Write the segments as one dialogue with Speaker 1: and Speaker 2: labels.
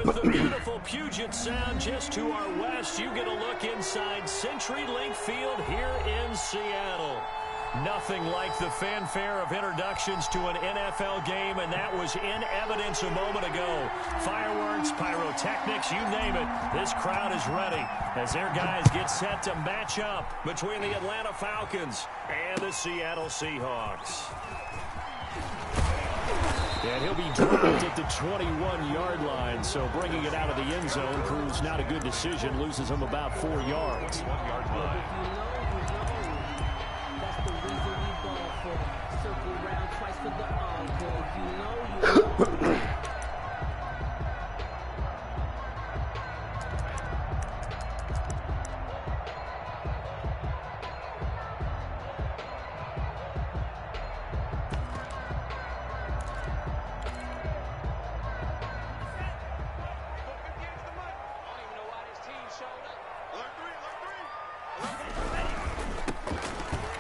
Speaker 1: With the beautiful Puget Sound just to our west, you get a look inside CenturyLink Field here in Seattle. Nothing like the fanfare of introductions to an NFL game, and that was in evidence a moment ago. Fireworks, pyrotechnics, you name it. This crowd is ready as their guys get set to match up between the Atlanta Falcons and the Seattle Seahawks. And he'll be dropped at the 21-yard line, so bringing it out of the end zone proves not a good decision. Loses him about 4 yards.
Speaker 2: 1-yard line.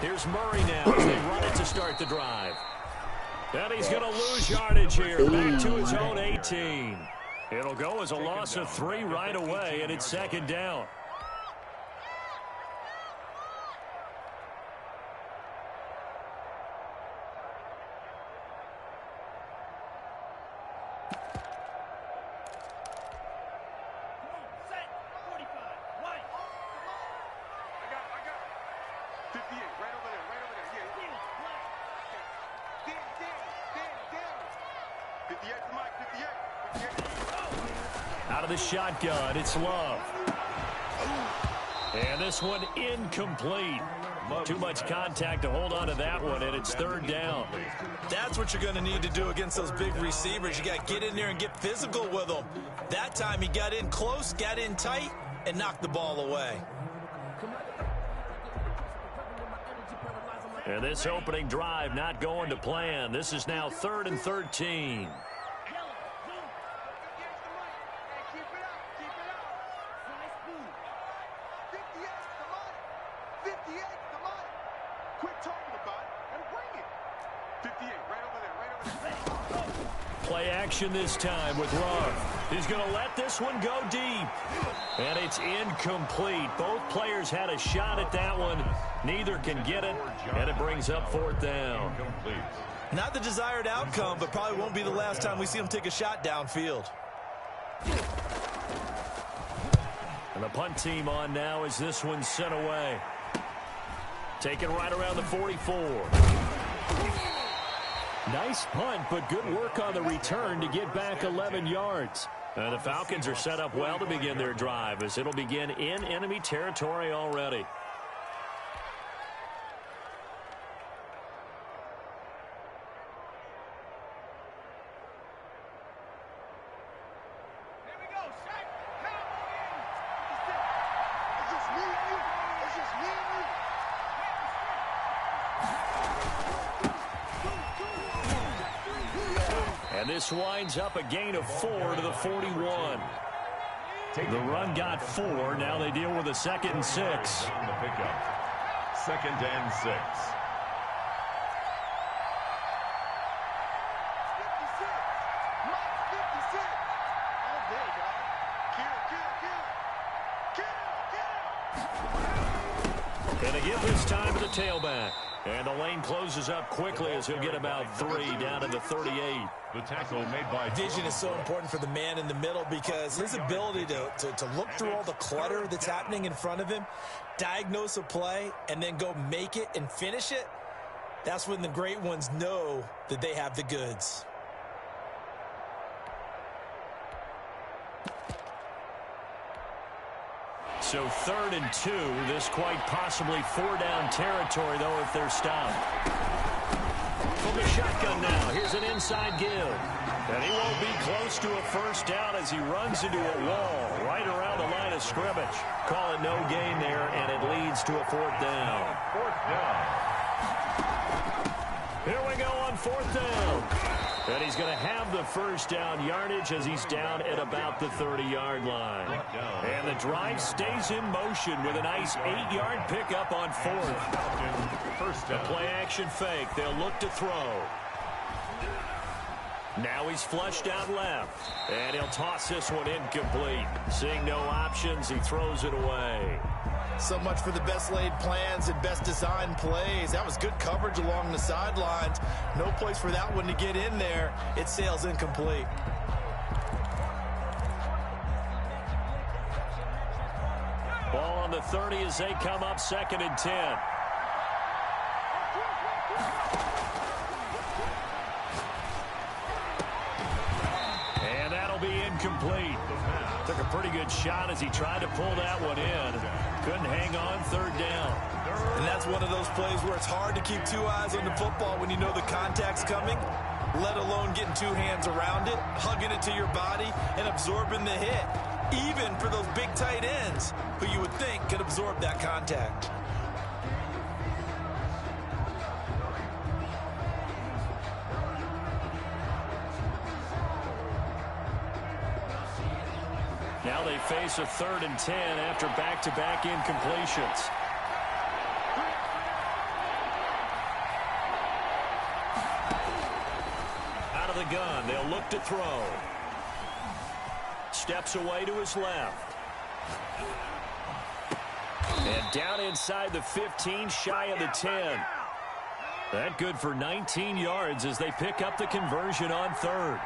Speaker 1: Here's Murray now as they run it to start the drive. And he's going to lose yardage here, back to his own 18. It'll go as a loss of 3 right away, and it's second down. Out of the shotgun, it's Love. And this one incomplete. Too much contact to hold on to that one, and it's third down.
Speaker 3: That's what you're going to need to do against those big receivers. You got to get in there and get physical with them. That time he got in close, got in tight, and knocked the ball away.
Speaker 1: And this opening drive not going to plan. This is now 3rd and 13. Play action this time with Love. He's going to let this one go deep. And it's incomplete. Both players had a shot at that one. Neither can get it, and it brings up 4th down.
Speaker 3: Not the desired outcome, but probably won't be the last time we see him take a shot downfield.
Speaker 1: And the punt team on now as this one's sent away. Taken right around the 44. Nice punt, but good work on the return to get back 11 yards. The Falcons are set up well to begin their drive as it'll begin in enemy territory already. And this winds up a gain of 4 to the 41. The run got 4. Now they deal with a 2nd and 6.
Speaker 2: The pickup. 2nd and 6.
Speaker 1: And they give this time to the tailback. And the lane closes up quickly as he'll get about 3 down to the 38.
Speaker 2: The tackle made by
Speaker 3: Vision is so important for the man in the middle because his ability to look through all the clutter that's happening in front of him, diagnose a play, and then go make it and finish it, that's when the great ones know that they have the goods.
Speaker 1: So 3rd and 2. This quite possibly 4-down territory, though, if they're stopped. From the shotgun now, here's an inside give. And he won't be close to a first down as he runs into a wall right around the line of scrimmage. Call it no gain there, and it leads to a 4th down.
Speaker 2: 4th down.
Speaker 1: Here we go on 4th down. And he's going to have the first down yardage as he's down at about the 30-yard line. And the drive stays in motion with a nice 8-yard pickup on 4th.
Speaker 2: First
Speaker 1: A
Speaker 2: down.
Speaker 1: play action fake. They'll look to throw. Now he's flushed out left. And he'll toss this one incomplete. Seeing no options, he throws it away.
Speaker 3: So much for the best laid plans and best designed plays. That was good coverage along the sidelines. No place for that one to get in there. It sails incomplete.
Speaker 1: Ball on the 30 as they come up 2nd and 10. And that'll be incomplete. Took a pretty good shot as he tried to pull that one in. Couldn't hang on 3rd down.
Speaker 3: And that's one of those plays where it's hard to keep 2 eyes on the football when you know the contact's coming, let alone getting 2 hands around it, hugging it to your body, and absorbing the hit. Even for those big tight ends who you would think could absorb that contact.
Speaker 1: Now they face a 3rd and 10 after back-to-back incompletions. Out of the gun, they'll look to throw. Steps away to his left. And down inside the 15, shy of the 10. That good for 19 yards as they pick up the conversion on 3rd.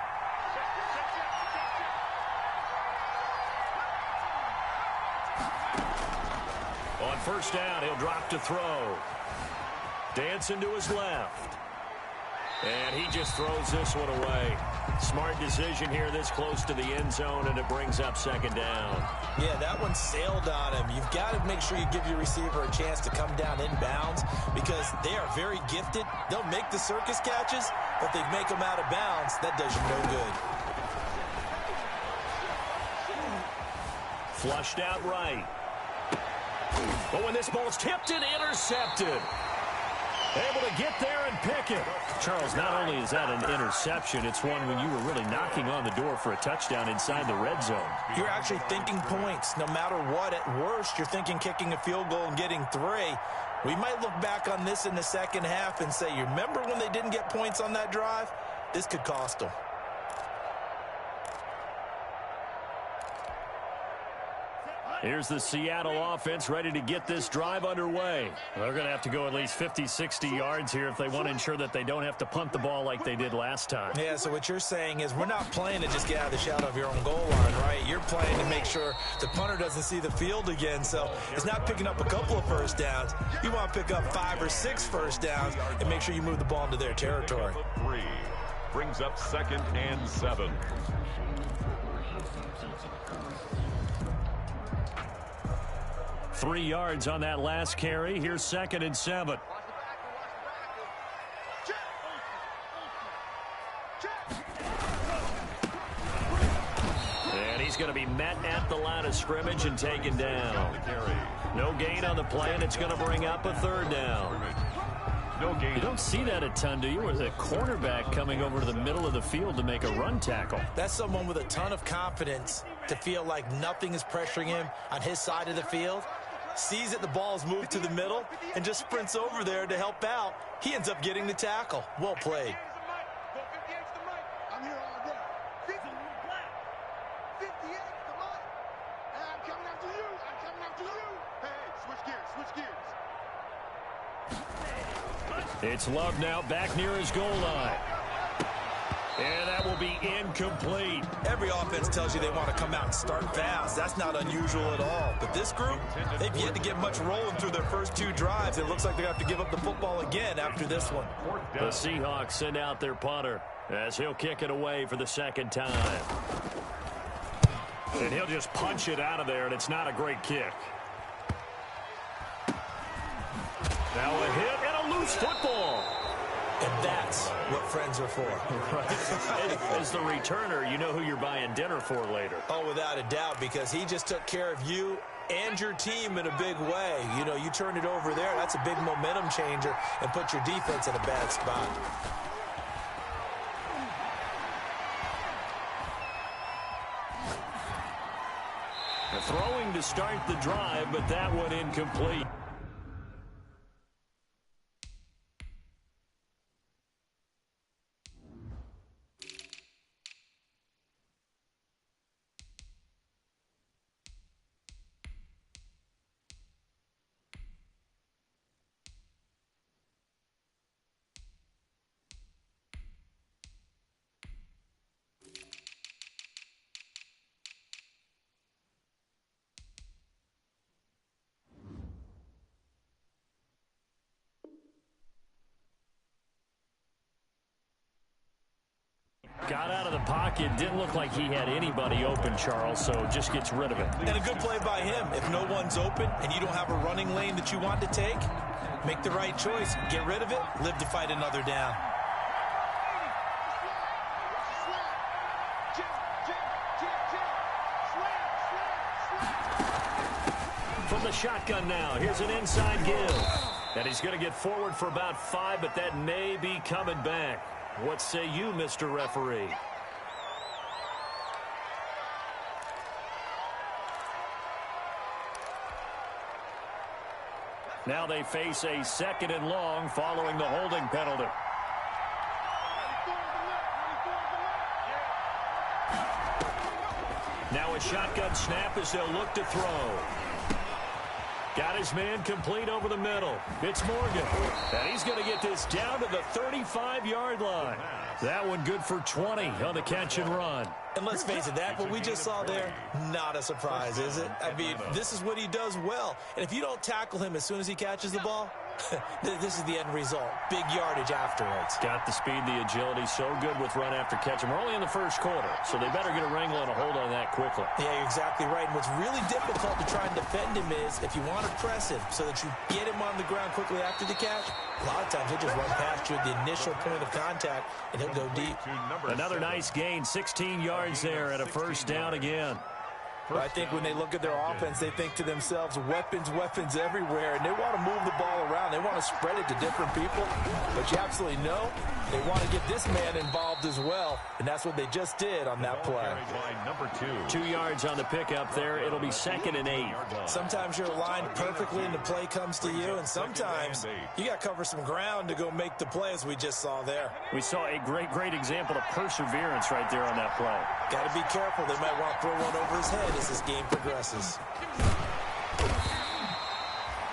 Speaker 1: On 1st down, he'll drop to throw. Dancing to his left. And he just throws this one away. Smart decision here this close to the end zone, and it brings up 2nd down.
Speaker 3: Yeah, that one sailed on him. You've got to make sure you give your receiver a chance to come down inbounds because they are very gifted. They'll make the circus catches, but they make them out of bounds. That does you no good.
Speaker 1: Flushed out right. But when this ball's tipped and intercepted. Able to get there and pick it. Charles, not only is that an interception, it's one when you were really knocking on the door for a touchdown inside the red zone.
Speaker 3: You're actually thinking points. No matter what, at worst, you're thinking kicking a field goal and getting 3. We might look back on this in the second half and say, you remember when they didn't get points on that drive? This could cost them.
Speaker 1: Here's the Seattle offense ready to get this drive underway. They're going to have to go at least 50, 60 yards here if they want to ensure that they don't have to punt the ball like they did last time.
Speaker 3: Yeah, so what you're saying is we're not playing to just get out of the shadow of your own goal line, right? You're playing to make sure the punter doesn't see the field again. So it's not picking up a couple of first downs. You want to pick up 5 or 6 first downs and make sure you move the ball into their territory.
Speaker 2: 3 brings up 2nd and 7.
Speaker 1: Three yards on that last carry. Here's 2nd and 7. And he's going to be met at the line of scrimmage and taken down. No gain on the play, and it's going to bring up a 3rd down.
Speaker 2: No gain.
Speaker 1: You don't see that a ton, do you? With a cornerback coming over to the middle of the field to make a run tackle.
Speaker 3: That's someone with a ton of confidence to feel like nothing is pressuring him on his side of the field. Sees that the ball's moved to the middle and just sprints over there to help out. He ends up getting the tackle. Well played.
Speaker 1: It's Love now back near his goal line. And that will be incomplete.
Speaker 3: Every offense tells you they want to come out and start fast. That's not unusual at all. But this group, they've yet to get much rolling through their first 2 drives. It looks like they have to give up the football again after this one.
Speaker 1: The Seahawks send out their punter as he'll kick it away for the 2nd time. And he'll just punch it out of there, and it's not a great kick. Now a hit and a loose football.
Speaker 3: And that's what friends are for.
Speaker 1: Right. As the returner, you know who you're buying dinner for later.
Speaker 3: Oh, without a doubt, because he just took care of you and your team in a big way. You know, you turn it over there, that's a big momentum changer and put your defense in a bad spot.
Speaker 1: Throwing to start the drive, but that one incomplete. Got out of the pocket. Didn't look like he had anybody open, Charles, so just gets rid of it.
Speaker 3: And a good play by him. If no one's open and you don't have a running lane that you want to take, make the right choice. Get rid of it. Live to fight another down.
Speaker 1: From the shotgun now, here's an inside give. And he's going to get forward for about 5, but that may be coming back. What say you, Mr. Referee? Now they face a 2nd and long following the holding penalty. Now a shotgun snap as they'll look to throw. Got his man complete over the middle. It's Morgan. And he's going to get this down to the 35-yard line. That one good for 20 on the catch and run.
Speaker 3: And let's face it, that what we just saw there, not a surprise, is it? I mean, this is what he does well. And if you don't tackle him as soon as he catches the ball, this is the end result. Big yardage afterwards.
Speaker 1: Got the speed, the agility, so good with run after catch. And we're only in the first quarter, so they better get a wrangle and a hold on that quickly.
Speaker 3: Yeah, you're exactly right. And what's really difficult to try and defend him is if you want to press him so that you get him on the ground quickly after the catch, a lot of times he'll just run past you at the initial point of contact, and he'll go deep.
Speaker 1: Another nice gain, 16 yards there at a first down again.
Speaker 3: But I think when they look at their offense, they think to themselves, weapons, weapons everywhere, and they want to move the ball around. They want to spread it to different people, but you absolutely know they want to get this man involved as well, and that's what they just did on that play.
Speaker 2: Number
Speaker 1: 2 yards on the pickup there. It'll be 2nd and 8.
Speaker 3: Sometimes you're aligned perfectly and the play comes to you, and sometimes you got to cover some ground to go make the play, as we just saw there.
Speaker 1: We saw a great example of perseverance right there on that play.
Speaker 3: Got to be careful. They might want to throw one over his head as this game progresses.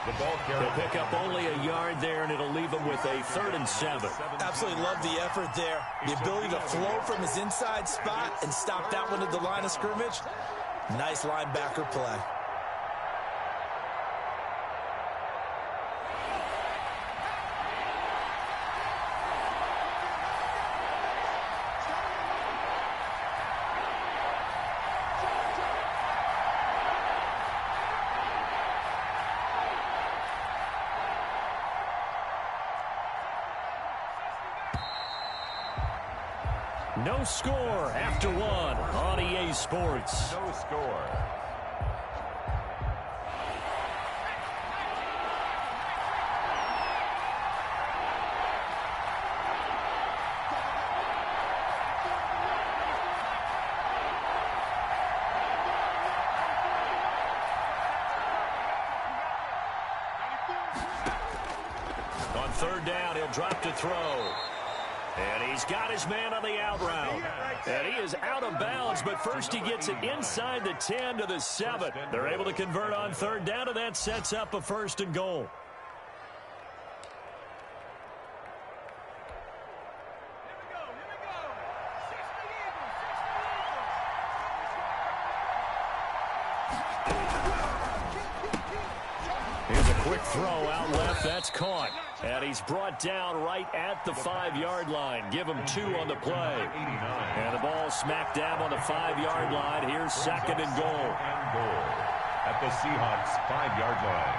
Speaker 2: The ball carrier.
Speaker 1: They'll pick up only a yard there, and it'll leave them with a 3rd and 7.
Speaker 3: Absolutely love the effort there. The ability to flow from his inside spot and stop that one at the line of scrimmage. Nice linebacker play.
Speaker 1: No score after 1 on EA Sports.
Speaker 2: No score.
Speaker 1: On 3rd down, he'll drop to throw. And he's got his man on the out route. And he is out of bounds, but first he gets it inside the 10 to the 7. They're able to convert on 3rd down, and that sets up a 1st and goal. Here's a quick throw out left. That's caught. And he's brought down right at the 5-yard line. Give him 2 on the play. And the ball smack dab on the 5-yard line. Here's 2nd and goal.
Speaker 2: At the Seahawks 5-yard line.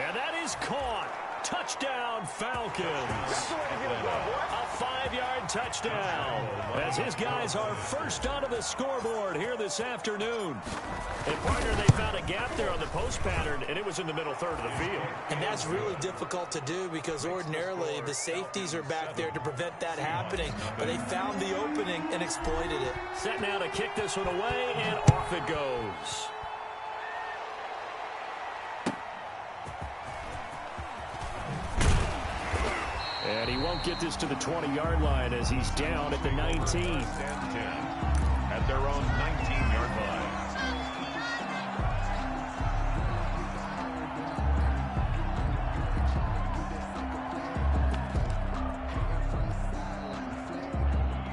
Speaker 1: And that is caught. Touchdown, Falcons. A 5-yard touchdown as his guys are first onto the scoreboard here this afternoon. And, partner, they found a gap there on the post pattern, and it was in the middle 3rd of the field.
Speaker 3: And that's really difficult to do because ordinarily the safeties are back there to prevent that happening. But they found the opening and exploited it.
Speaker 1: Set now to kick this one away, and off it goes. And he won't get this to the 20-yard line as he's down at the 19.
Speaker 2: At their own 19-yard line.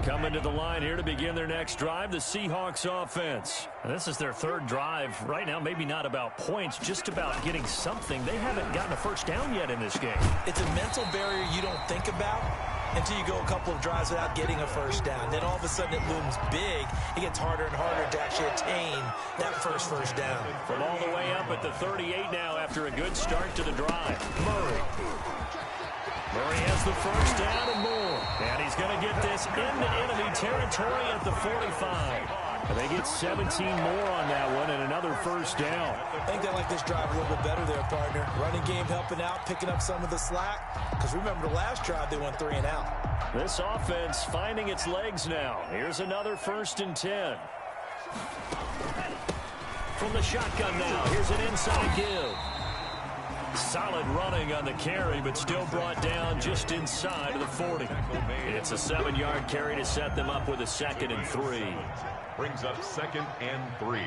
Speaker 1: Coming to the line here to begin their next drive, the Seahawks offense. And this is their third drive. Right now, maybe not about points, just about getting something. They haven't gotten a first down yet in this game.
Speaker 3: It's a mental barrier you don't think about until you go a couple of drives without getting a first down. Then all of a sudden it looms big. It gets harder and harder to actually attain that first down.
Speaker 1: From all the way up at the 38 now after a good start to the drive. Murray has the first down and more. And he's going to get this into enemy territory at the 45. And they get 17 more on that one and another first down.
Speaker 3: I think they like this drive a little bit better there, partner. Running game helping out, picking up some of the slack. Because remember, the last drive they went 3 and out.
Speaker 1: This offense finding its legs now. Here's another 1st and 10. From the shotgun now, here's an inside give. Solid running on the carry, but still brought down just inside of the 40. It's a 7-yard carry to set them up with a 2nd and 3.
Speaker 2: Brings up 2nd and 3.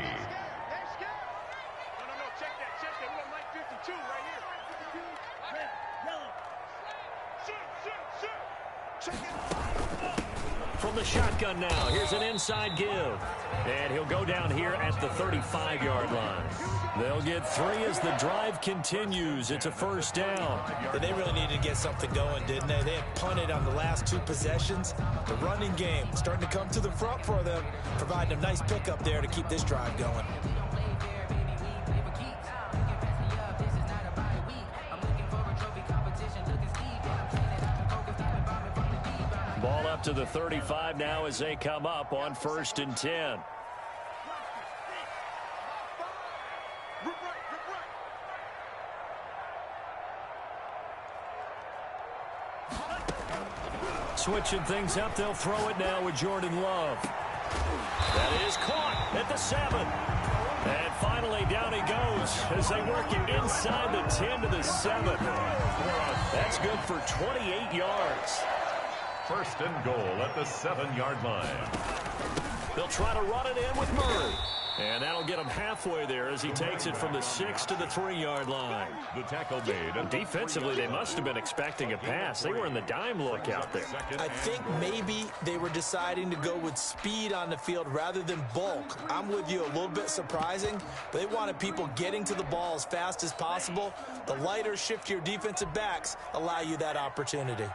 Speaker 1: From the shotgun now, here's an inside give. And he'll go down here at the 35-yard line. They'll get 3 as the drive continues. It's a first down.
Speaker 3: They really needed to get something going, didn't they? They had punted on the last 2 possessions. The running game starting to come to the front for them, providing a nice pickup there to keep this drive going.
Speaker 1: Ball up to the 35 now as they come up on 1st and 10. Switching things up, they'll throw it now with Jordan Love. That is caught at the 7. And finally down he goes as they work it inside the 10 to the 7. That's good for 28 yards.
Speaker 2: 1st and goal at the 7-yard line.
Speaker 1: They'll try to run it in with Murray. And that'll get him halfway there as he takes it from the 6 to the 3-yard line.
Speaker 2: The tackle made.
Speaker 1: Defensively, they must have been expecting a pass. They were in the dime look out there.
Speaker 3: I think maybe they were deciding to go with speed on the field rather than bulk. I'm with you, a little bit surprising. But they wanted people getting to the ball as fast as possible. The lighter, shiftier defensive backs allow you that opportunity.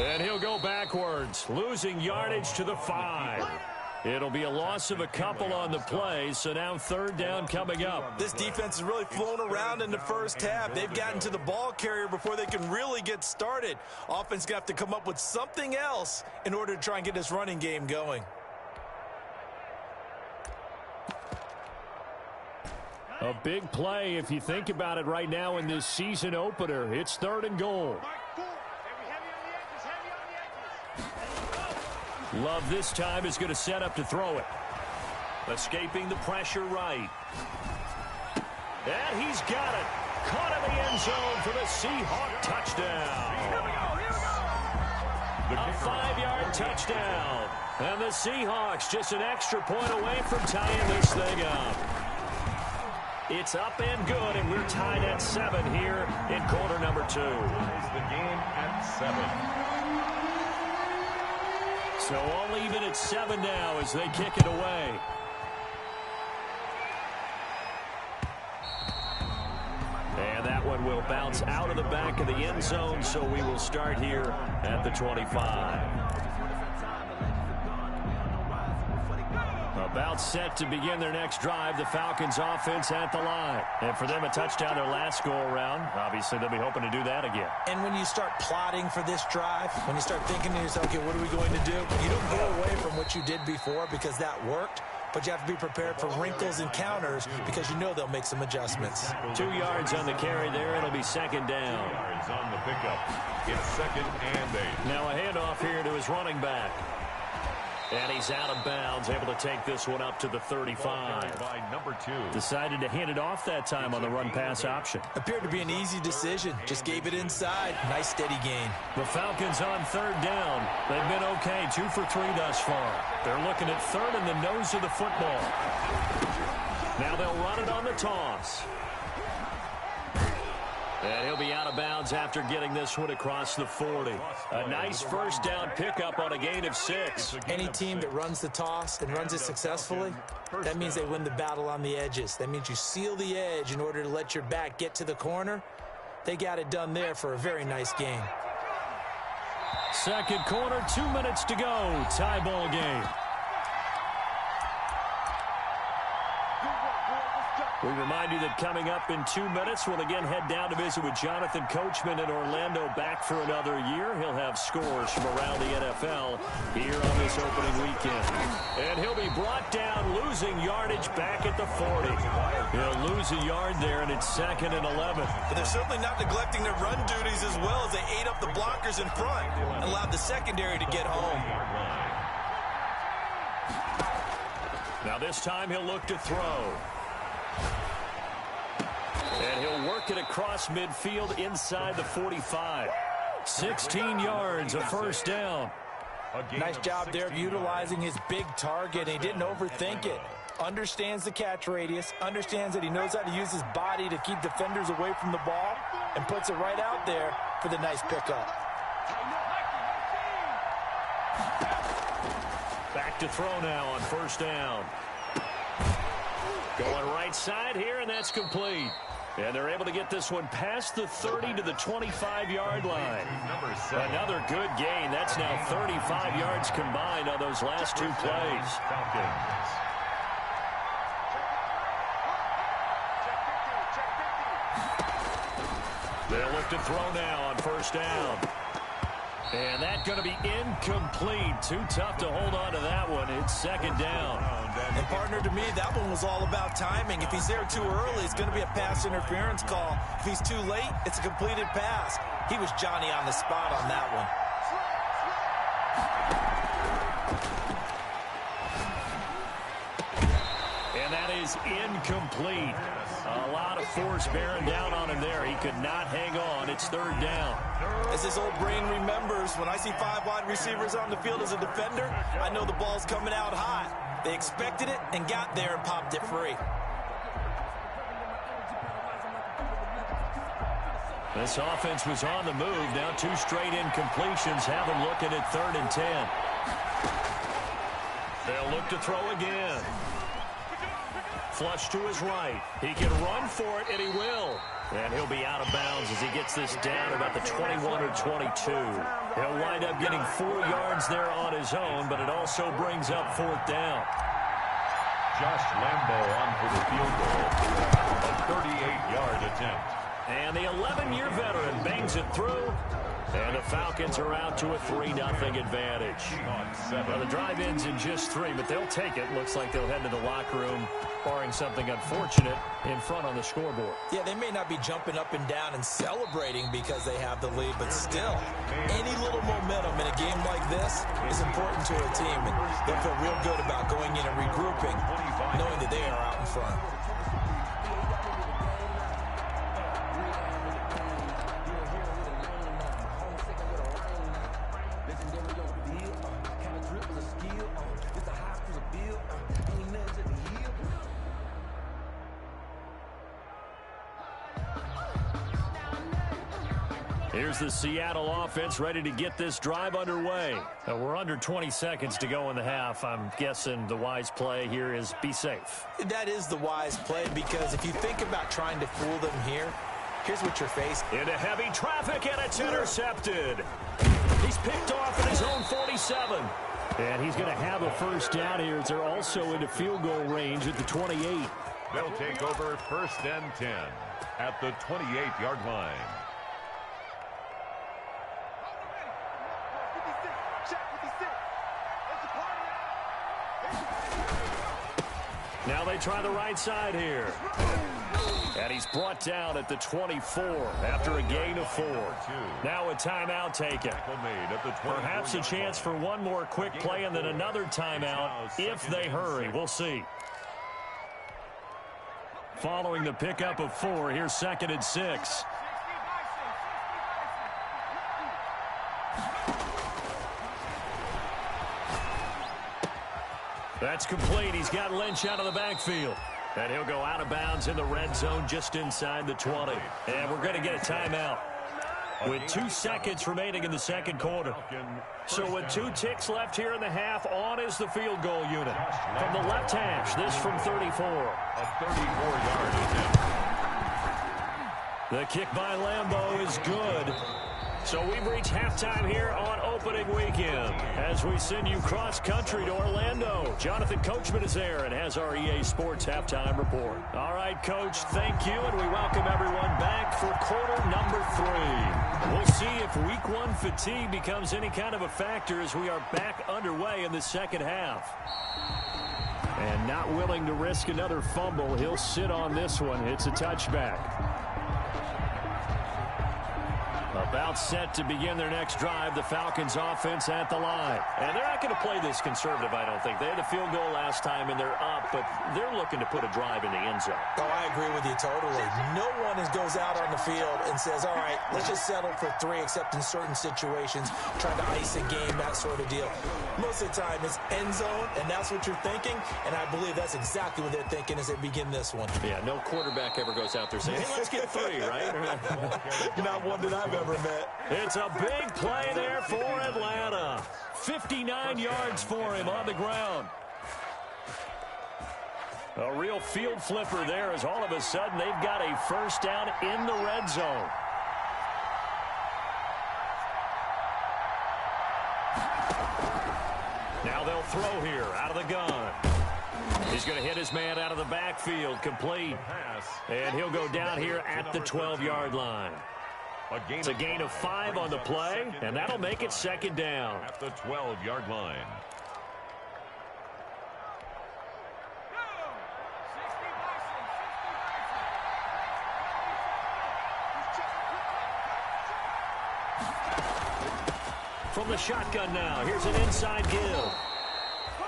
Speaker 1: And he'll go backwards, losing yardage to the 5. It'll be a loss of a couple on the play, so now 3rd down coming up.
Speaker 3: This defense is really flown around in the first half. They've gotten to the ball carrier before they can really get started. Offense got to come up with something else in order to try and get this running game going.
Speaker 1: A big play if you think about it right now in this season opener. It's 3rd and goal. Love this time is going to set up to throw it. Escaping the pressure right. And he's got it. Caught in the end zone for the Seahawk touchdown. A 5-yard touchdown. And the Seahawks just an extra point away from tying this thing up. It's up and good, and we're tied at 7 here in quarter number 2.
Speaker 2: The game at 7.
Speaker 1: So all even at 7 now as they kick it away. And that one will bounce out of the back of the end zone, so we will start here at the 25. About set to begin their next drive. The Falcons offense at the line. And for them, a touchdown their last go-around. Obviously, they'll be hoping to do that again.
Speaker 3: And when you start plotting for this drive, when you start thinking to yourself, okay, what are we going to do? You don't go away from what you did before because that worked. But you have to be prepared for wrinkles and counters because you know they'll make some adjustments.
Speaker 1: 2 yards on the carry there. It'll be 2nd down.
Speaker 2: 2 yards on the pickup. It's 2nd and 8.
Speaker 1: Now a handoff here to his running back. And he's out of bounds, able to take this one up to the 35.
Speaker 2: By number 2.
Speaker 1: Decided to hand it off that time on the run-pass option.
Speaker 3: Appeared to be an easy decision. Just gave it inside. Nice steady gain.
Speaker 1: The Falcons on third down. They've been okay, 2 for 3 thus far. They're looking at third in the nose of the football. Now they'll run it on the toss. And he'll be out of bounds after getting this one across the 40. A nice first down pickup on a gain of 6.
Speaker 3: Any team that runs the toss and runs it successfully, that means they win the battle on the edges. That means you seal the edge in order to let your back get to the corner. They got it done there for a very nice gain.
Speaker 1: Second quarter, 2 minutes to go. Tie ball game. We remind you that coming up in 2 minutes, we'll again head down to visit with Jonathan Coachman in Orlando, back for another year. He'll have scores from around the NFL here on this opening weekend. And he'll be brought down, losing yardage back at the 40. He'll lose a yard there, and it's 2nd and 11.
Speaker 3: But they're certainly not neglecting their run duties as well as they ate up the blockers in front and allowed the secondary to get home.
Speaker 1: Now this time he'll look to throw. And he'll work it across midfield inside the 45. 16 yards, a first down.
Speaker 3: Nice job there of utilizing his big target. He didn't overthink it. Understands the catch radius, understands that he knows how to use his body to keep defenders away from the ball, and puts it right out there for the nice pickup.
Speaker 1: Back to throw now on first down. Going right side here, and that's complete. And they're able to get this one past the 30 to the 25-yard line. Another good gain. That's now 35 yards combined on those last 2 plays. They'll look to throw now on first down. And that's going to be incomplete. Too tough to hold on to that one. It's 2nd down.
Speaker 3: And partner, to me, that one was all about timing. If he's there too early, it's going to be a pass interference call. If he's too late, it's a completed pass. He was Johnny on the spot on that one.
Speaker 1: And that is incomplete. A lot of force bearing down on him there. He could not hang on. It's 3rd down.
Speaker 3: As his old brain remembers, when I see 5 wide receivers on the field as a defender, I know the ball's coming out hot. They expected it and got there and popped it free.
Speaker 1: This offense was on the move. Now 2 straight incompletions have them looking at 3rd and 10. They'll look to throw again. Flush to his right. He can run for it, and he will. And he'll be out of bounds as he gets this down about the 21 or 22. He'll wind up getting 4 yards there on his own, but it also brings up 4th down.
Speaker 2: Josh Lambo on for the field goal. A 38-yard attempt.
Speaker 1: And the 11-year veteran bangs it through. And the Falcons are out to a 3-0 advantage. Well, the drive ends in just 3, but they'll take it. Looks like they'll head to the locker room, barring something unfortunate, in front on the scoreboard.
Speaker 3: Yeah, they may not be jumping up and down and celebrating because they have the lead, but still, any little momentum in a game like this is important to a team, and they'll feel real good about going in and regrouping, knowing that they are out in front.
Speaker 1: Here's the Seattle offense ready to get this drive underway. We're under 20 seconds to go in the half. I'm guessing the wise play here is be safe.
Speaker 3: That is the wise play, because if you think about trying to fool them here, here's what you're facing.
Speaker 1: Into heavy traffic, and it's intercepted. He's picked off at his own 47. And he's going to have a first down here as they're also into field goal range at the 28.
Speaker 2: They'll take over 1st and 10 at the 28-yard line.
Speaker 1: Now they try the right side here. And he's brought down at the 24 after a gain of 4. Now a timeout taken. Perhaps a chance for one more quick play and then another timeout if they hurry. We'll see. Following the pickup of 4, here's 2nd and 6. That's complete. He's got Lynch out of the backfield. And he'll go out of bounds in the red zone just inside the 20. And we're going to get a timeout with 2 seconds remaining in the second quarter. So with 2 ticks left here in the half, on is the field goal unit. From the left hash, this from 34.
Speaker 2: A 34-yard attempt.
Speaker 1: The kick by Lambeau is good. So we've reached halftime here on opening weekend as we send you cross-country to Orlando. Jonathan Coachman is there and has our EA Sports halftime report. All right, Coach, thank you, and we welcome everyone back for quarter number 3. We'll see if week 1 fatigue becomes any kind of a factor as we are back underway in the second half. And not willing to risk another fumble, he'll sit on this one. It's a touchback. About set to begin their next drive, the Falcons offense at the line. And they're not going to play this conservative, I don't think. They had the field goal last time, and they're up, but they're looking to put a drive in the end zone.
Speaker 3: Oh, I agree with you totally. No one goes out on the field and says, all right, let's just settle for 3, except in certain situations, trying to ice a game, that sort of deal. Most of the time, it's end zone, and that's what you're thinking, and I believe that's exactly what they're thinking as they begin this one.
Speaker 1: Yeah, no quarterback ever goes out there saying, hey, let's get 3, right?
Speaker 3: Not one that I've ever met.
Speaker 1: It's a big play there for Atlanta. 59 yards for him on the ground. A real field flipper there as all of a sudden they've got a first down in the red zone. Now they'll throw here out of the gun. He's going to hit his man out of the backfield, complete. And he'll go down here at the 12-yard line. It's a gain of 5 on the play, and that'll make it second down.
Speaker 2: At the 12-yard line.
Speaker 1: From the shotgun now, here's an inside give.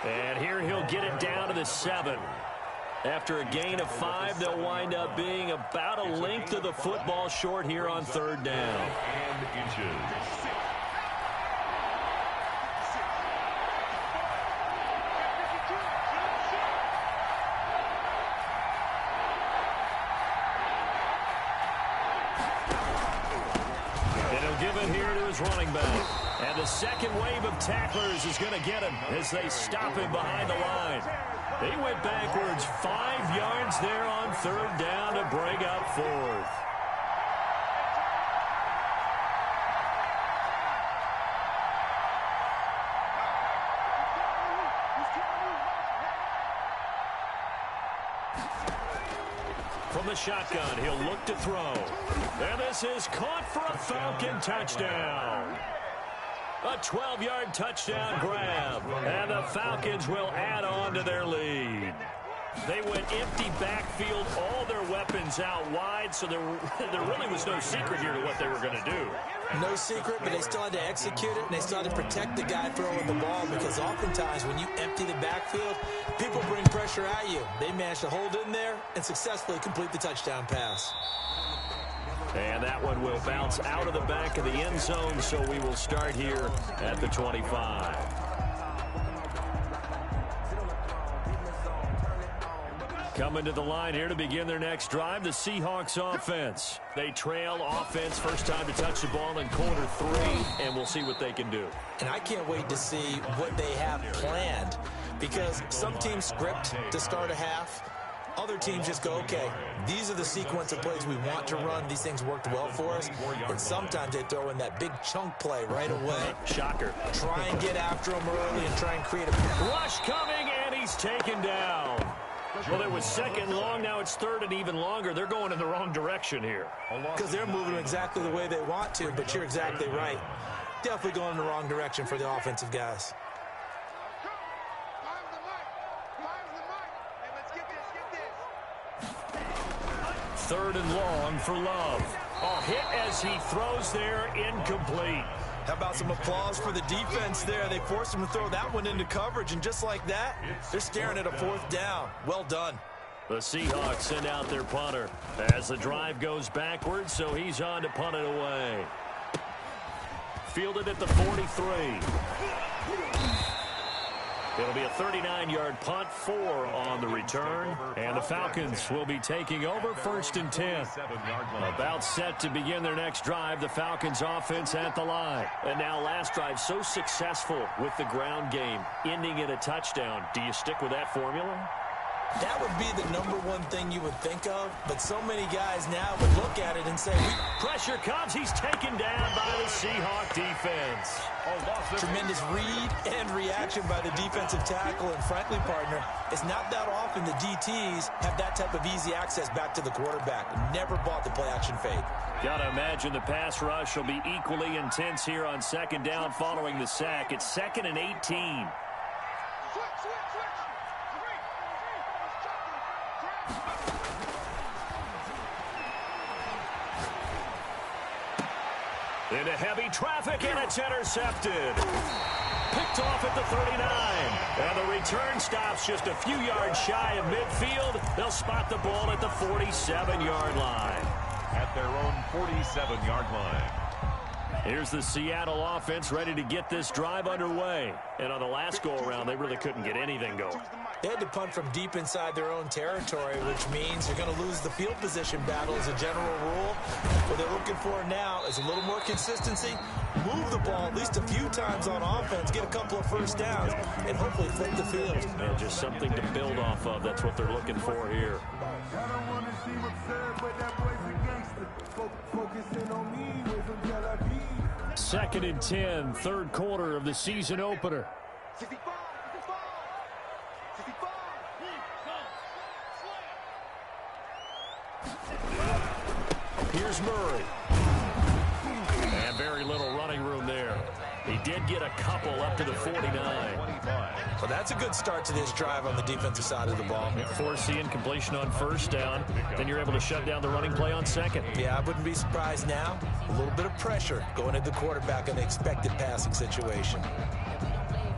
Speaker 1: And here he'll get it down to the 7. After a gain of 5, they'll wind up being about a length of the football short here on third down.
Speaker 2: And inches.
Speaker 1: And he'll give it here to his running back. And the second wave of tacklers is going to get him as they stop him behind the line. He went backwards 5 yards there on third down to bring up 4th. From the shotgun, he'll look to throw. And this is caught for a Falcon touchdown. A 12-yard touchdown grab, and the Falcons will add on to their lead. They went empty backfield, all their weapons out wide, so there really was no secret here to what they were going to do.
Speaker 3: No secret, but they still had to execute it, and they still had to protect the guy throwing the ball, because oftentimes when you empty the backfield, people bring pressure at you. They managed to hold in there and successfully complete the touchdown pass.
Speaker 1: And that one will bounce out of the back of the end zone, so we will start here at the 25. Coming to the line here to begin their next drive, the Seahawks offense. They trail offense, first time to touch the ball in quarter 3, and we'll see what they can do.
Speaker 3: And I can't wait to see what they have planned, because some teams script to start a half. Other teams just go, okay, these are the sequence of plays we want to run. These things worked well for us. And sometimes they throw in that big chunk play right away.
Speaker 1: Shocker.
Speaker 3: Try and get after them early and try and create a
Speaker 1: rush coming, and he's taken down. Well, it was second long. Now it's third and even longer. They're going in the wrong direction here.
Speaker 3: Because they're moving exactly the way they want to, but you're exactly right. Definitely going in the wrong direction for the offensive guys.
Speaker 1: 3rd and long for Love. Oh, hit as he throws there, incomplete.
Speaker 3: How about some applause for the defense there? They forced him to throw that one into coverage, and just like that, they're staring at a 4th down. Well done.
Speaker 1: The Seahawks send out their punter as the drive goes backwards, so he's on to punt it away. Fielded at the 43. It'll be a 39-yard punt, 4 on the return, and the Falcons will be taking over 1st and 10. About set to begin their next drive, the Falcons offense at the line. And now last drive so successful with the ground game, ending in a touchdown. Do you stick with that formula?
Speaker 3: That would be the #1 thing you would think of, but so many guys now would look at it and say,
Speaker 1: pressure comes. He's taken down by the Seahawk defense.
Speaker 3: Tremendous read and reaction by the defensive tackle, and frankly, partner, it's not that often the DTs have that type of easy access back to the quarterback. Never bought the play-action fade.
Speaker 1: Gotta imagine the pass rush will be equally intense here on 2nd down following the sack. It's 2nd and 18. Into heavy traffic, and it's intercepted. Picked off at the 39. And the return stops just a few yards shy of midfield. They'll spot the ball at the 47-yard line.
Speaker 2: At their own 47-yard line.
Speaker 1: Here's the Seattle offense ready to get this drive underway. And on the last go-around, they really couldn't get anything going.
Speaker 3: They had to punt from deep inside their own territory, which means you're going to lose the field position battle as a general rule. What they're looking for now is a little more consistency, move the ball at least a few times on offense, get a couple of 1st downs, and hopefully flip the field.
Speaker 1: Yeah, just something to build off of. That's what they're looking for here. 2nd and 10, 3rd quarter of the season opener. Here's Murray. And very little running room there. He did get a couple up to the 49.
Speaker 3: Well, that's a good start to this drive on the defensive side of the ball.
Speaker 1: Forcing completion on 1st down. Then you're able to shut down the running play on 2nd.
Speaker 3: Yeah, I wouldn't be surprised now. A little bit of pressure going at the quarterback in the expected passing situation.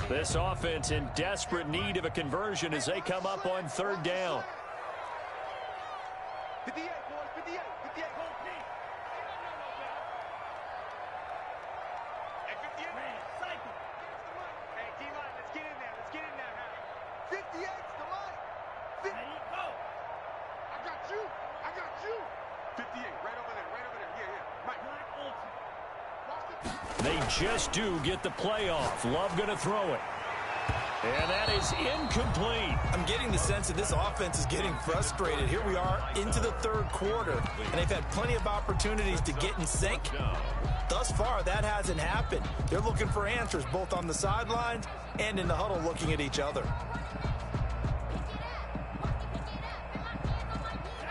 Speaker 1: This offense in desperate need of a conversion as they come up on 3rd down.
Speaker 4: 58, boys, 58, 58, hold me. Hey, 58, cycle. Hey, D-line, let's get in there. Let's get in there now. 58's the line. There you go. I got you. I got you. 58, right over there, right over there. Yeah, yeah. Mike.
Speaker 1: They just do get the play off. Love going to throw it. And that is incomplete.
Speaker 3: I'm getting the sense that this offense is getting frustrated. Here we are into the 3rd quarter, and they've had plenty of opportunities to get in sync. Thus far, that hasn't happened. They're looking for answers both on the sidelines and in the huddle looking at each other.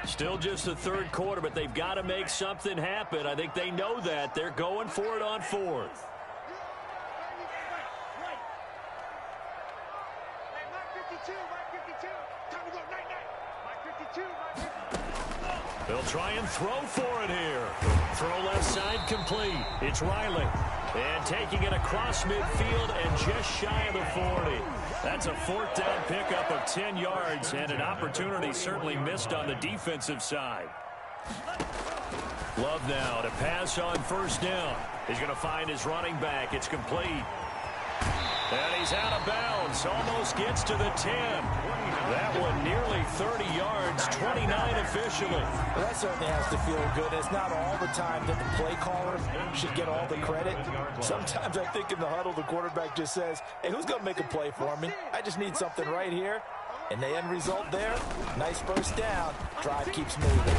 Speaker 1: Still just the 3rd quarter, but they've got to make something happen. I think they know that. They're going for it on 4th. They'll try and throw for it here. Throw left side complete. It's Riley. And taking it across midfield and just shy of the 40. That's a 4th down pickup of 10 yards and an opportunity certainly missed on the defensive side. Love now to pass on 1st down. He's going to find his running back. It's complete. And he's out of bounds. Almost gets to the 10. That one nearly 30 yards, 29 officially.
Speaker 3: Well, that certainly has to feel good. It's not all the time that the play caller should get all the credit. Sometimes I think in the huddle, the quarterback just says, hey, who's going to make a play for me? I just need something right here. And the end result there, nice 1st down. Drive keeps moving.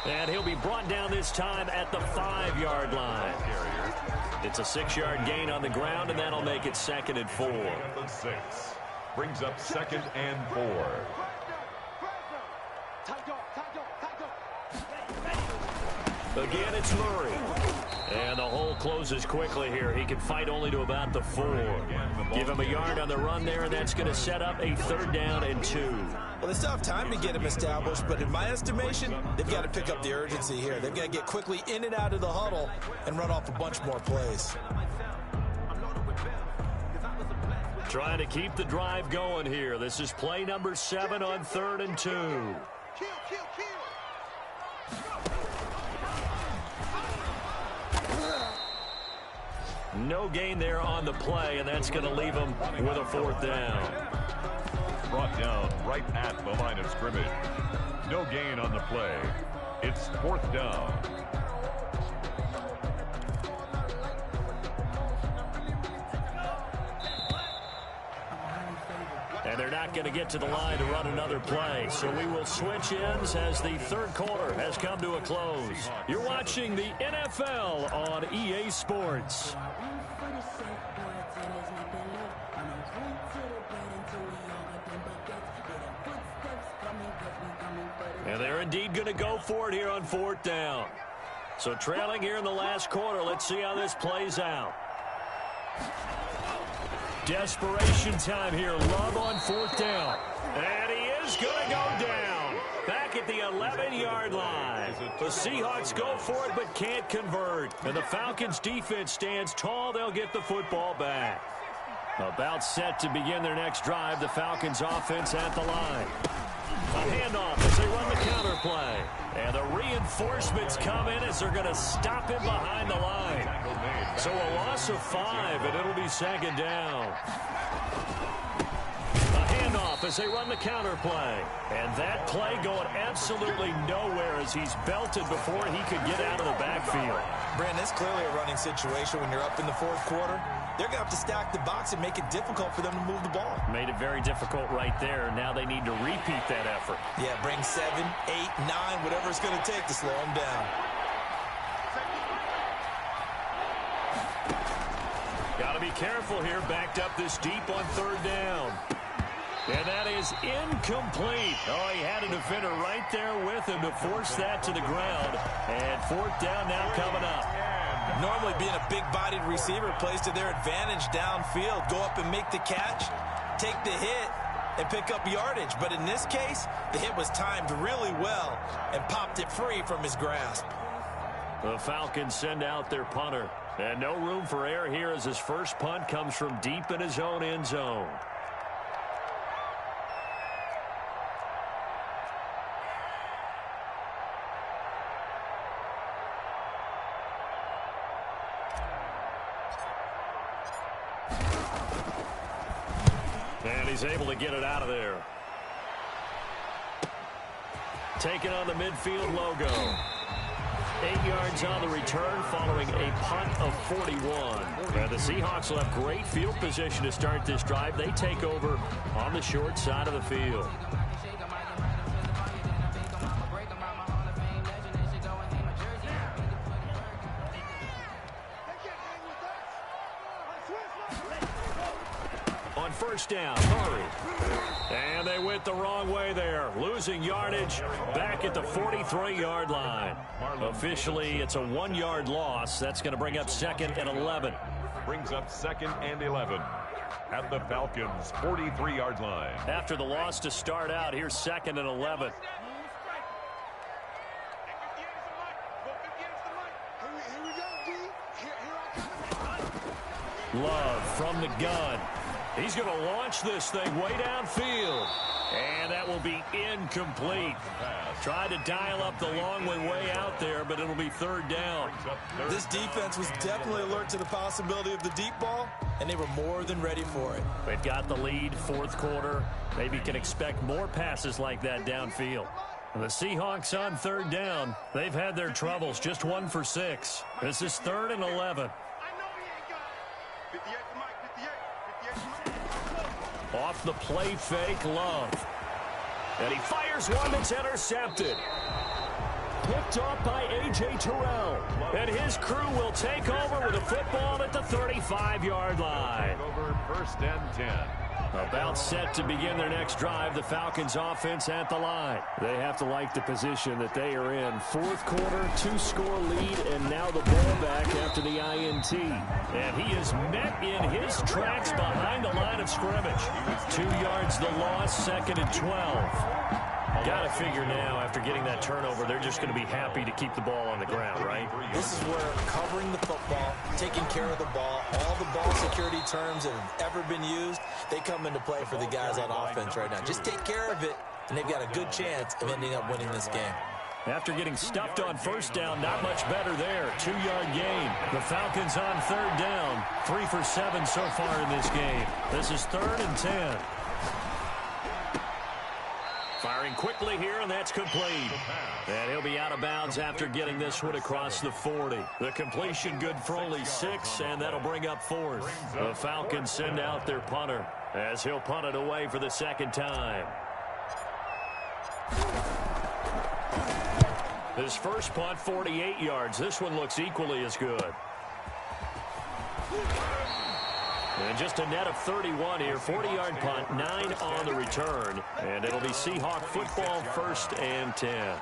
Speaker 1: And he'll be brought down this time at the 5-yard line. It's a 6-yard gain on the ground, and that'll make it 2nd and 4.
Speaker 2: Brings up 2nd and 4.
Speaker 1: Again, it's Murray. And the hole closes quickly here. He can fight only to about the 4. Give him a yard on the run there, and that's going to set up a 3rd down and 2.
Speaker 3: Well, they still have time to get him established, but in my estimation, they've got to pick up the urgency here. They've got to get quickly in and out of the huddle and run off a bunch more plays.
Speaker 1: Trying to keep the drive going here. This is play number 7 on 3rd and 2.
Speaker 4: Kill, kill, kill.
Speaker 1: No gain there on the play, and that's going to leave them with a 4th down.
Speaker 2: Brought down right at the line of scrimmage. No gain on the play. It's 4th down.
Speaker 1: And they're not going to get to the line to run another play. So we will switch ends as the 3rd quarter has come to a close. You're watching the NFL on EA Sports. And they're indeed going to go for it here on 4th down. So trailing here in the last quarter. Let's see how this plays out. Desperation time here. Love on 4th down. And he is going to go down. Back at the 11-yard line. The Seahawks go for it but can't convert. And the Falcons defense stands tall. They'll get the football back. About set to begin their next drive. The Falcons offense at the line. A handoff as they run the counter play. And the reinforcements come in as they're going to him behind the line. So a loss of 5, and it'll be 2nd down. A handoff as they run the counter play. And that play going absolutely nowhere as he's belted before he could get out of the backfield.
Speaker 3: Brandon, it's clearly a running situation when you're up in the 4th quarter. They're going to have to stack the box and make it difficult for them to move the ball.
Speaker 1: Made it very difficult right there. Now they need to repeat that effort.
Speaker 3: Yeah, bring 7, 8, 9, whatever it's going to take to slow them down.
Speaker 1: Got to be careful here. Backed up this deep on 3rd down. And that is incomplete. Oh, he had a defender right there with him to force that to the ground. And 4th down now coming up.
Speaker 3: Normally being a big-bodied receiver plays to their advantage downfield. Go up and make the catch, take the hit, and pick up yardage. But in this case, the hit was timed really well and popped it free from his grasp.
Speaker 1: The Falcons send out their punter. And no room for error here as his first punt comes from deep in his own end zone. And he's able to get it out of there. Taking on the midfield logo. 8 yards on the return following a punt of 41. And the Seahawks will have great field position to start this drive. They take over on the short side of the field. On 1st down, hurry. And they went the wrong way there. Losing yardage back at the 43-yard line. Officially, it's a 1-yard loss. That's going to bring up 2nd and 11.
Speaker 2: Brings up 2nd and 11 at the Falcons' 43-yard line.
Speaker 1: After the loss to start out, here's 2nd and 11. Love from the gun. He's going to launch this thing way downfield. And that will be incomplete. Tried to dial up the long way out there, but it'll be 3rd down.
Speaker 3: This defense was definitely alert to the possibility of the deep ball, and they were more than ready for it.
Speaker 1: They've got the lead, 4th quarter. Maybe can expect more passes like that downfield. The Seahawks on 3rd down. They've had their troubles, just 1 for 6. This is 3rd and 11. Off the play fake, Love. And he fires one that's intercepted. Picked off by A.J. Terrell. And his crew will take over with a football at the 35-yard line.
Speaker 2: Over 1st and 10.
Speaker 1: About set to begin their next drive, the Falcons offense at the line. They have to like the position that they are in. Fourth quarter, 2-score lead, and now the ball back after the INT. And he is met in his tracks behind the line of scrimmage. 2 yards the loss, 2nd and 12. Got to figure now, after getting that turnover, they're just going to be happy to keep the ball on the ground, right?
Speaker 3: This is where covering the football, taking care of the ball, all the ball security terms that have ever been used, they come into play for the guys on offense right now. Just take care of it, and they've got a good chance of ending up winning this game.
Speaker 1: After getting stuffed on first down, not much better there. 2-yard gain. The Falcons on third down. 3 for 7 so far in this game. This is 3rd and 10. Firing quickly here, and that's complete. And he'll be out of bounds after getting this one across the 40. The completion good for only 6, and that'll bring up 4th. The Falcons send out their punter as he'll punt it away for the 2nd time. His first punt, 48 yards. This one looks equally as good. And just a net of 31 here. 40-yard punt, 9 on the return. And it'll be Seahawk football, 1st and 10.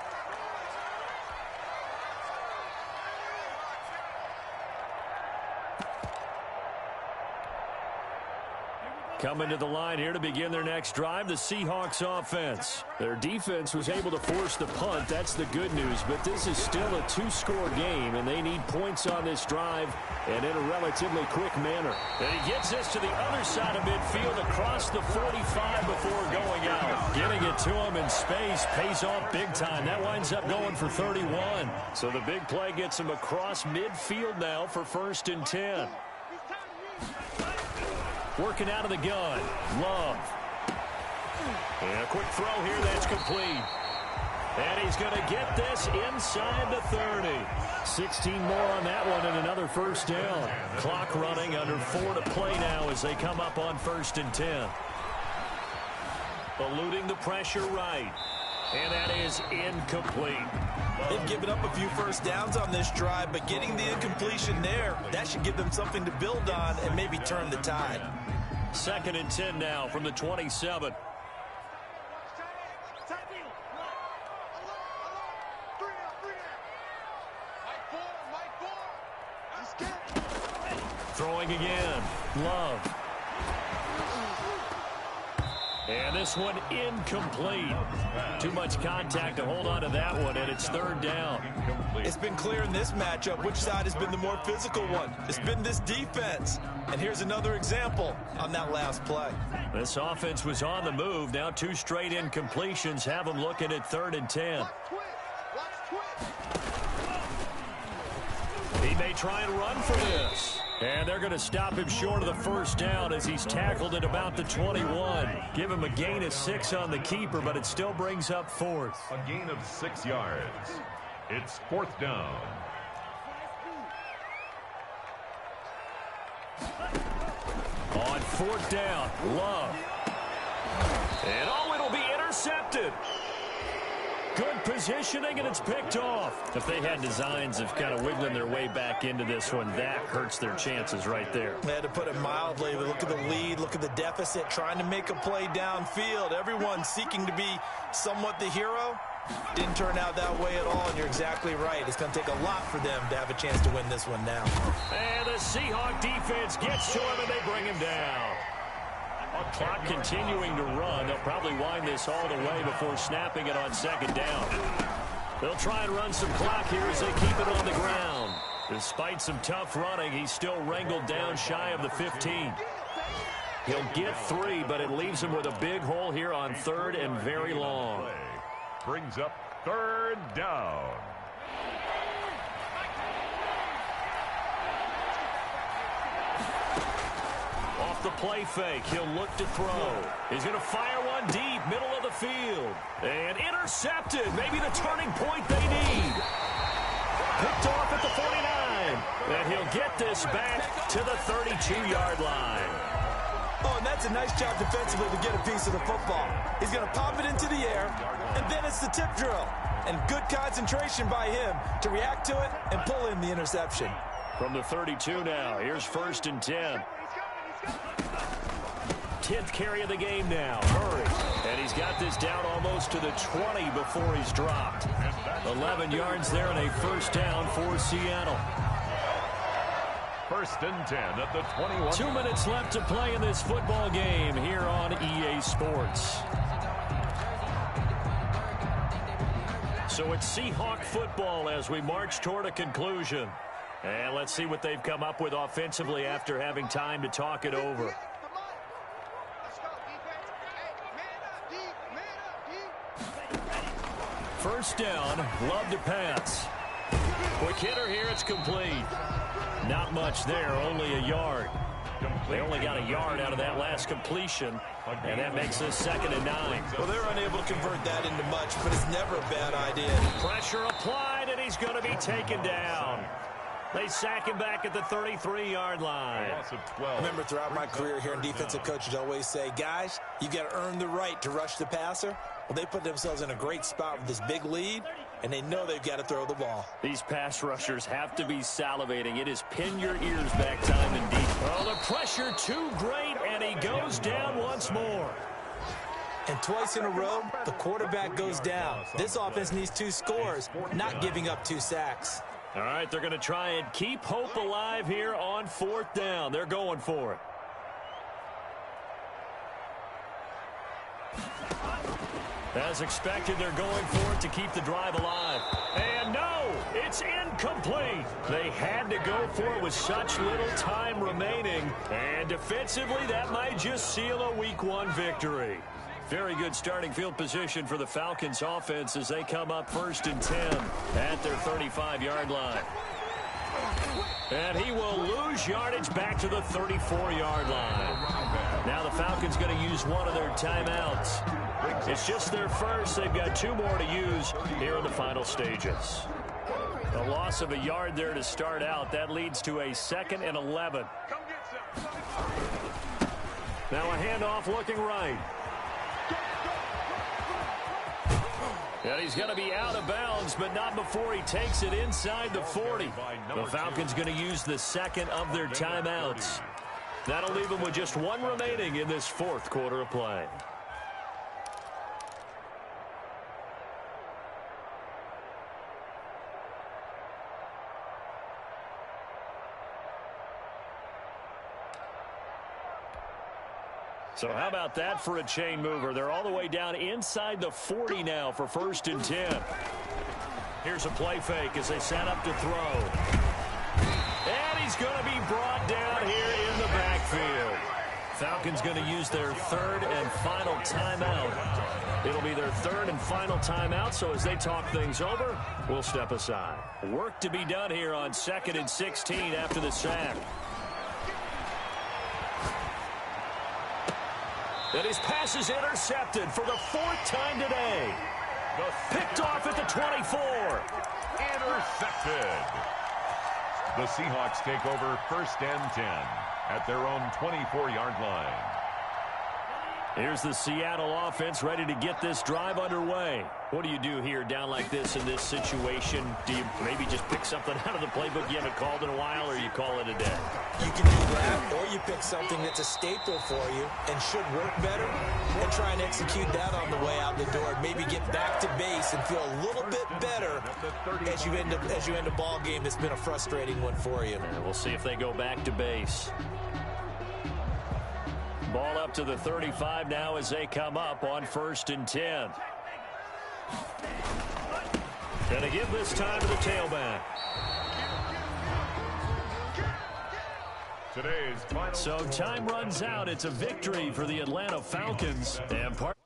Speaker 1: Coming to the line here to begin their next drive, the Seahawks offense. Their defense was able to force the punt. That's the good news. But this is still a 2-score game, and they need points on this drive and in a relatively quick manner. And he gets this to the other side of midfield across the 45 before going out. Getting it to him in space pays off big time. That winds up going for 31. So the big play gets him across midfield now for 1st and 10. Working out of the gun. Love. And a quick throw here. That's complete. And he's going to get this inside the 30. 16 more on that one and another 1st down. Clock running, under 4 to play now as they come up on 1st and 10. Eluding the pressure right. And that is incomplete.
Speaker 3: They've given up a few first downs on this drive, but getting the incompletion there, that should give them something to build on and maybe turn the tide.
Speaker 1: 2nd and 10 now from the 27. Throwing again. Love. And this one incomplete. Too much contact to hold on to that one, and it's 3rd down.
Speaker 3: It's been clear in this matchup which side has been the more physical one. It's been this defense. And here's another example on that last play.
Speaker 1: This offense was on the move. Now 2 straight incompletions have them looking at 3rd and 10. He may try and run for this. And they're going to stop him short of the 1st down as he's tackled at about the 21. Give him a gain of 6 on the keeper, but it still brings up 4th.
Speaker 2: A gain of 6 yards. It's 4th down.
Speaker 1: On 4th down, Love. And it'll be intercepted. Good positioning, and it's picked off. If they had designs of kind of wiggling their way back into this one, that hurts their chances right there.
Speaker 3: They had to put it mildly. Look at the lead, look at the deficit, trying to make a play downfield. Everyone seeking to be somewhat the hero. Didn't turn out that way at all, and you're exactly right. It's going to take a lot for them to have a chance to win this one now.
Speaker 1: And the Seahawk defense gets to him, and they bring him down. Clock continuing to run. They'll probably wind this all the way before snapping it on 2nd down. They'll try and run some clock here as they keep it on the ground. Despite some tough running, he's still wrangled down shy of the 15. He'll get 3, but it leaves him with a big hole here on 3rd and very long.
Speaker 2: Brings up 3rd down.
Speaker 1: Off the play fake, he'll look to throw. He's going to fire one deep, middle of the field. And intercepted, maybe the turning point they need. Picked off at the 49. And he'll get this back to the 32-yard line.
Speaker 3: Oh, and that's a nice job defensively to get a piece of the football. He's going to pop it into the air, and then it's the tip drill. And good concentration by him to react to it and pull in the interception.
Speaker 1: From the 32 now, here's 1st and 10. 10th carry of the game now. Murray. And he's got this down almost to the 20 before he's dropped. 11 yards there and a first down for Seattle.
Speaker 2: First and 10 at the 21.
Speaker 1: 2 minutes left to play in this football game here on EA Sports. So it's Seahawk football as we march toward a conclusion. And let's see what they've come up with offensively after having time to talk it over. First down, love to pass. Quick hitter here, it's complete. Not much there, only a yard. They only got a yard out of that last completion, and that makes this 2nd and 9.
Speaker 3: Well, they're unable to convert that into much, but it's never a bad idea.
Speaker 1: Pressure applied, and he's going to be taken down. They sack him back at the 33-yard line.
Speaker 3: I remember throughout my career hearing defensive coaches always say, guys, you got to earn the right to rush the passer. Well, they put themselves in a great spot with this big lead, and they know they've got to throw the ball.
Speaker 1: These pass rushers have to be salivating. It is pin your ears back time and deep. Oh, the pressure too great, and he goes down once more.
Speaker 3: And twice in a row, the quarterback goes down. This offense needs 2 scores, not giving up 2 sacks.
Speaker 1: All right, they're going to try and keep hope alive here on 4th down. They're going for it. As expected, they're going for it to keep the drive alive. And no, it's incomplete. They had to go for it with such little time remaining. And defensively, that might just seal a Week 1 victory. Very good starting field position for the Falcons offense as they come up 1st and 10 at their 35-yard line. And he will lose yardage back to the 34-yard line. Now the Falcons going to use one of their timeouts. It's just their first. They've got 2 more to use here in the final stages. A loss of a yard there to start out. That leads to a 2nd and 11. Now a handoff looking right. And he's going to be out of bounds, but not before he takes it inside the 40. The Falcons going to use the 2nd of their timeouts. That'll leave them with just 1 remaining in this 4th quarter of play. So how about that for a chain mover? They're all the way down inside the 40 now for 1st and 10. Here's a play fake as they set up to throw. And he's going to be brought down here in the backfield. Falcons going to use their 3rd and final timeout. It'll be their 3rd and final timeout, so as they talk things over, we'll step aside. Work to be done here on 2nd and 16 after the sack. And his pass is intercepted for the 4th time today. Picked off at the 24.
Speaker 2: Intercepted. The Seahawks take over 1st and 10 at their own 24-yard line.
Speaker 1: Here's the Seattle offense ready to get this drive underway. What do you do here down like this in this situation? Do you maybe just pick something out of the playbook you haven't called in a while, or you call it a day?
Speaker 3: You can do that, or you pick something that's a staple for you and should work better and try and execute that on the way out the door. Maybe get back to base and feel a little bit better as you end a ball game that's been a frustrating one for you.
Speaker 1: And we'll see if they go back to base. Ball up to the 35 now as they come up on 1st and 10. And to give this time to the tailback.
Speaker 2: Today's final.
Speaker 1: So time runs out. It's a victory for the Atlanta Falcons. And part